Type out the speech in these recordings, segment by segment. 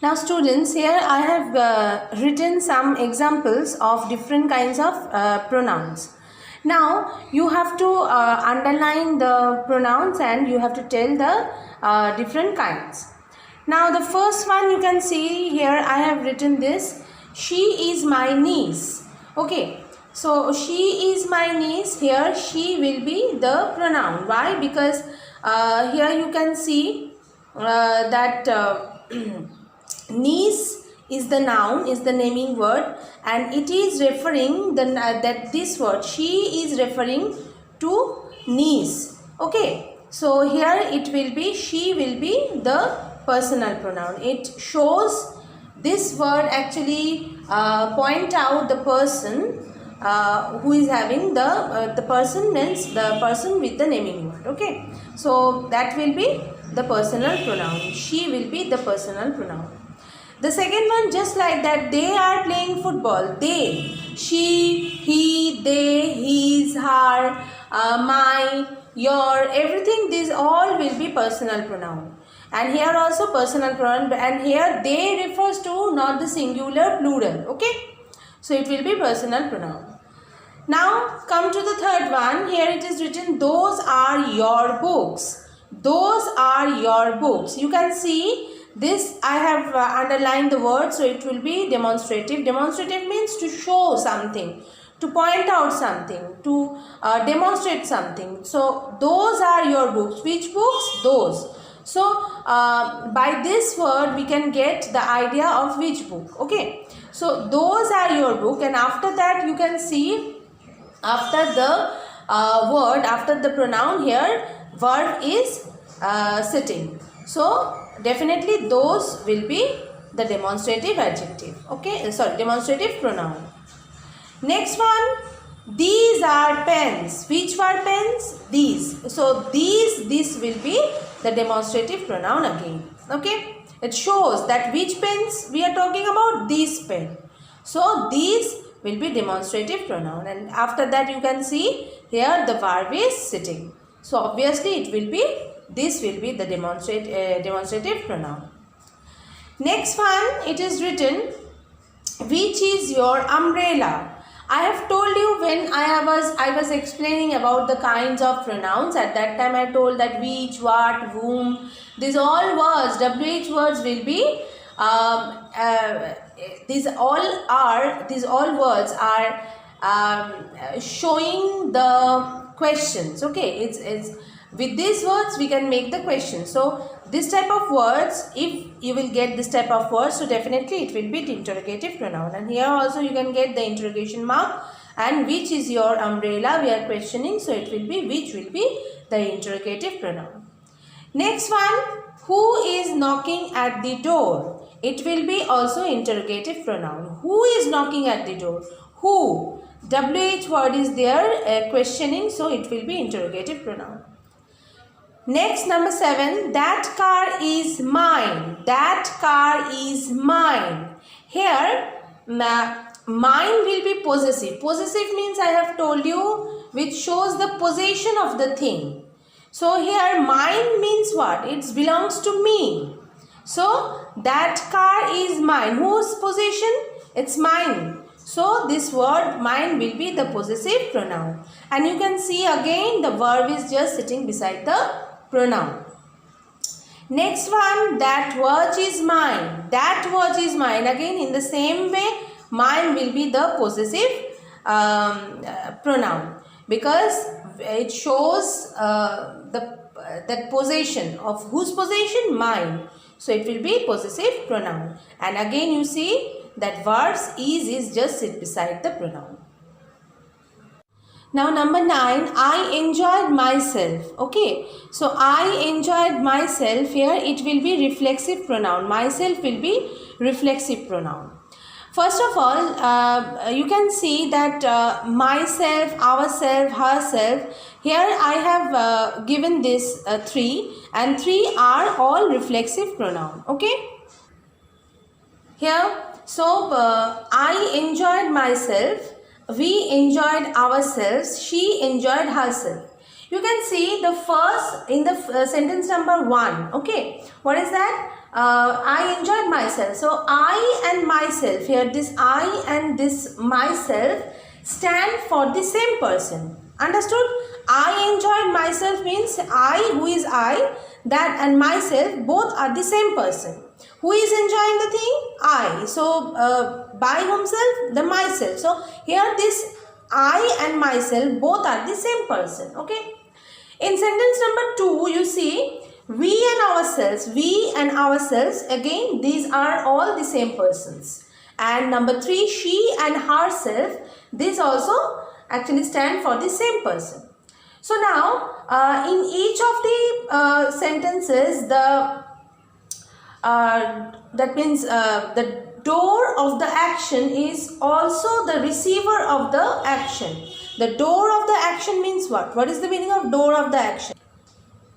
Now students, here I have written some examples of different kinds of pronouns. Now you have to underline the pronouns and you have to tell the different kinds. Now the first one you can see here, I have written this: she is my niece. Okay, so she is my niece. Here she will be the pronoun. Why? Because here you can see that niece is the noun, is the naming word, and it is referring that this word she is referring to niece. Okay, so here it will be, she will be the personal pronoun. It shows, this word actually point out the person who is having the person, means the person with the naming word. Okay, so that will be the personal pronoun. She will be the personal pronoun. The second one, just like that, they are playing football. They, she, he, they, his, her, my, your, everything, these all will be personal pronoun. And here also personal pronoun, and here they refers to not the singular, plural. Okay, so it will be personal pronoun. Now come to the third one. Here it is written, those are your books. Those are your books. You can see this, I have underlined the word, so it will be demonstrative. Demonstrative means to show something, to point out something, to demonstrate something. So those are your books. Which books? Those. So by this word we can get the idea of which book. Okay, so those are your book, and after that you can see, after the word, after the pronoun, here verb is sitting. So definitely those will be the demonstrative adjective. Okay, sorry, demonstrative pronoun. Next one, these are pens. Which were pens? These. So these, this will be the demonstrative pronoun again. Okay, it shows that which pens we are talking about. These pen. So these will be demonstrative pronoun, and after that you can see here the verb is sitting. So obviously it will be, this will be the demonstrative pronoun. Next one, it is written, which is your umbrella? I have told you when I was explaining about the kinds of pronouns. At that time I told that which, what, whom, these all words, WH words will be these all words are showing the questions. Okay, it's with these words we can make the question. So this type of words, if you will get this type of words, so definitely it will be the interrogative pronoun. And here also you can get the interrogation mark, and which is your umbrella we are questioning, so it will be, which will be the interrogative pronoun. Next one, who is knocking at the door? It will be also interrogative pronoun. Who is knocking at the door? Who? WH word is there, questioning, so it will be interrogative pronoun. Next, number 7, that car is mine. That car is mine. Here, mine will be possessive. Possessive means, I have told you, which shows the possession of the thing. So here mine means what? It belongs to me. So that car is mine. Whose possession? It's mine. So this word mine will be the possessive pronoun. And you can see again the verb is just sitting beside the pronoun. Next one, that watch is mine. That watch is mine. Again in the same way, mine will be the possessive pronoun, because it shows that possession. Of whose possession? Mine. So it will be possessive pronoun. And again you see that verbs is just sit beside the pronoun. Now number 9, I enjoyed myself. Okay, so I enjoyed myself, here it will be reflexive pronoun. Myself will be reflexive pronoun. First of all, you can see that myself, ourself, herself, here I have given this 3, and 3 are all reflexive pronoun. Okay, here, so I enjoyed myself, we enjoyed ourselves, she enjoyed herself. You can see the first in the sentence number 1. Okay, what is that? I enjoyed myself. So I and myself, here this I and this myself stand for the same person. Understood? I enjoyed myself means I, who is I, that and myself both are the same person. Who is enjoying the thing? I. So by himself, the myself. So here this I and myself both are the same person. Okay. In sentence number 2, you see we and ourselves, again these are all the same persons. And number 3, she and herself, this also actually stand for the same person. So now in each of the sentences, the that means the door of the action is also the receiver of the action. The door of the action means what? What is the meaning of door of the action?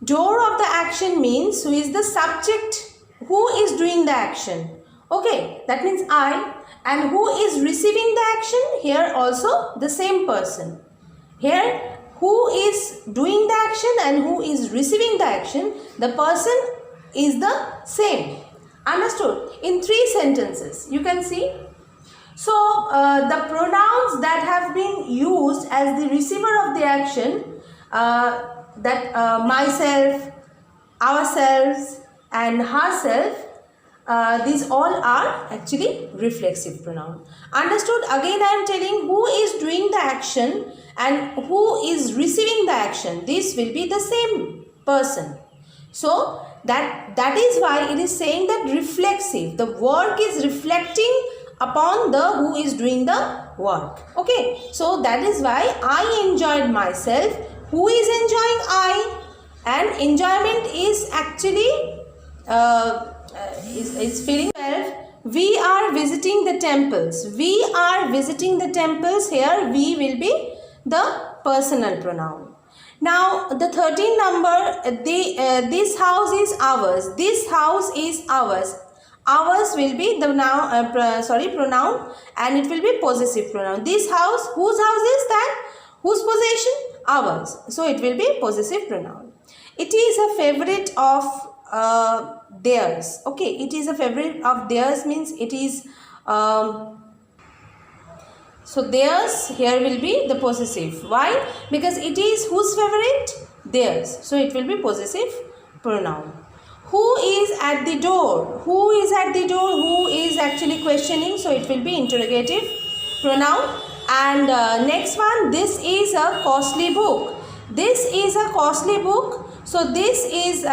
Door of the action means who is the subject, who is doing the action. Okay, that means I. And who is receiving the action? Here also the same person. Here who is doing the action and who is receiving the action, the person is the same. Understood? In 3 sentences you can see. So the pronouns that have been used as the receiver of the action, myself, ourselves and herself, these all are actually reflexive pronoun. Understood? Again I am telling who is doing the action and who is receiving the action. This will be the same person. So that is why it is saying that reflexive. The work is reflecting upon the who is doing the work. Okay. So that is why I enjoyed myself. Who is enjoying? I. And enjoyment is actually is feeling self. We are visiting the temples. We are visiting the temples. Here we will be the personal pronoun. Now the 13th number, this house is ours. This house is ours. Ours will be the pronoun, and it will be possessive pronoun. This house, whose house is that? Whose possession? Ours. So it will be possessive pronoun. It is a favorite of theirs. Okay, it is a favorite of theirs means it is so theirs here will be the possessive. Why? Because it is whose favorite? Theirs. So it will be possessive pronoun. Who is at the door? Who is at the door? Who is actually questioning? So it will be interrogative pronoun. And next one, this is a costly book. This is a costly book. So this is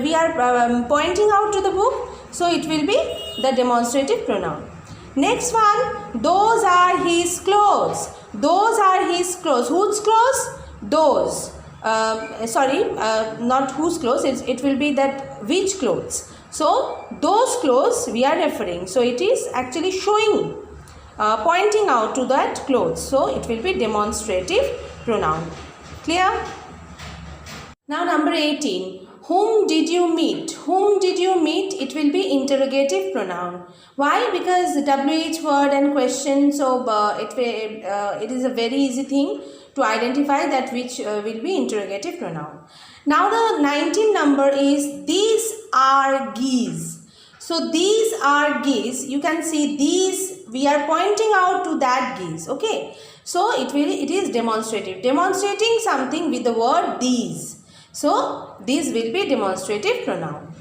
we are pointing out to the book. So it will be the demonstrative pronoun. Next one, those are his clothes. Those are his clothes. Whose clothes? Those. Not whose clothes. It will be that which clothes. So those clothes we are referring. So it is actually showing, pointing out to that clothes. So it will be demonstrative pronoun. Clear? Now number 18. Whom did you meet? Whom did you meet? It will be interrogative pronoun. Why? Because the WH word and question. So it is a very easy thing to identify that which will be interrogative pronoun. Now the 19th number is these are geese. So these are geese. You can see these. We are pointing out to that geese. Okay. So it is demonstrative. Demonstrating something with the word these. So these will be demonstrative pronoun.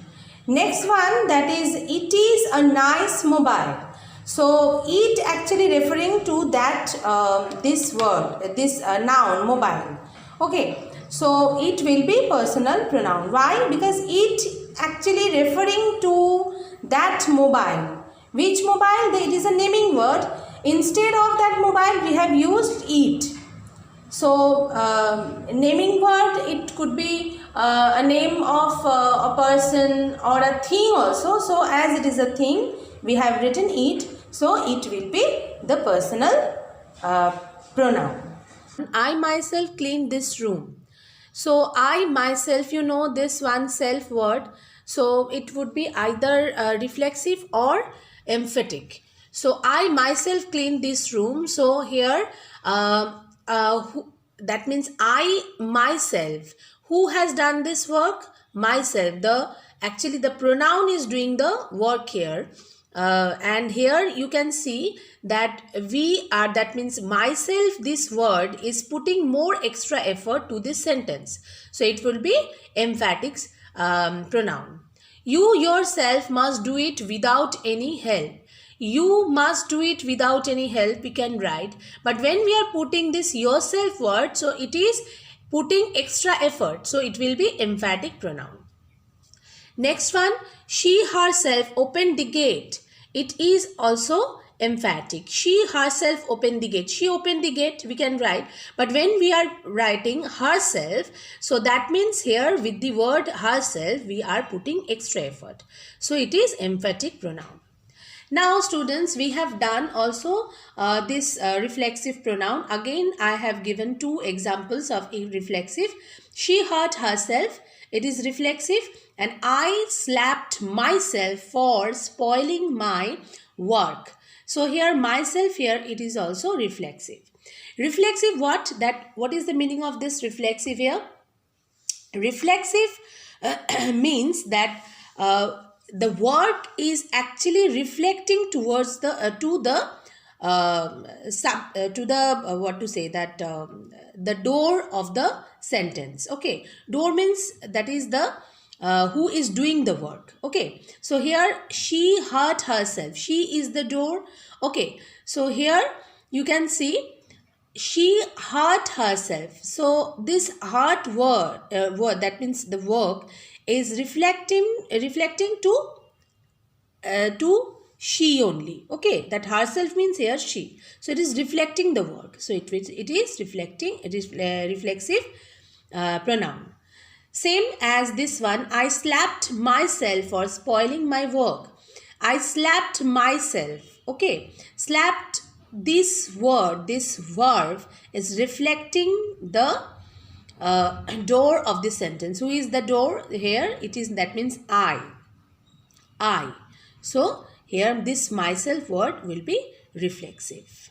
Next one, that is it is a nice mobile. So it actually referring to that this word, this noun mobile. Okay. So it will be personal pronoun. Why? Because it actually referring to that mobile. Which mobile? It is a naming word. Instead of that mobile we have used it. So naming word, it could be a name of a person or a thing also. So as it is a thing, we have written it. So it will be the personal pronoun. I myself cleaned this room. So I myself, you know this one self word. So it would be either reflexive or emphatic. So I myself cleaned this room. So here that means I myself. Who has done this work? Myself. The actually the pronoun is doing the work here. And here you can see that that means myself, this word is putting more extra effort to this sentence. So it will be emphatic pronoun. You yourself must do it without any help. You must do it without any help, we can write. But when we are putting this yourself word, so it is putting extra effort. So it will be emphatic pronoun. Next one, she herself opened the gate. It is also emphatic. She herself opened the gate. She opened the gate, we can write. But when we are writing herself, so that means here with the word herself, we are putting extra effort. So it is emphatic pronoun. Now students, we have done also this reflexive pronoun. Again, I have given two examples of a reflexive. She hurt herself, it is reflexive, and I slapped myself for spoiling my work. So here myself, here it is also reflexive. Reflexive what? What is the meaning of this reflexive here? Reflexive means that the work is actually reflecting towards the the door of the sentence. Okay, door means that is the who is doing the work. Okay, so here she hurt herself, she is the door. Okay, so here you can see she hurt herself. So this hurt word, that means the work is reflecting to she only. Okay, that herself means here she. So it is reflecting the work. So it is reflecting. It is reflexive pronoun. Same as this one. I slapped myself for spoiling my work. I slapped myself. Okay, slapped. This word, this verb is reflecting the door of the sentence. Who is the door here? It is, that means I. So here this myself word will be reflexive.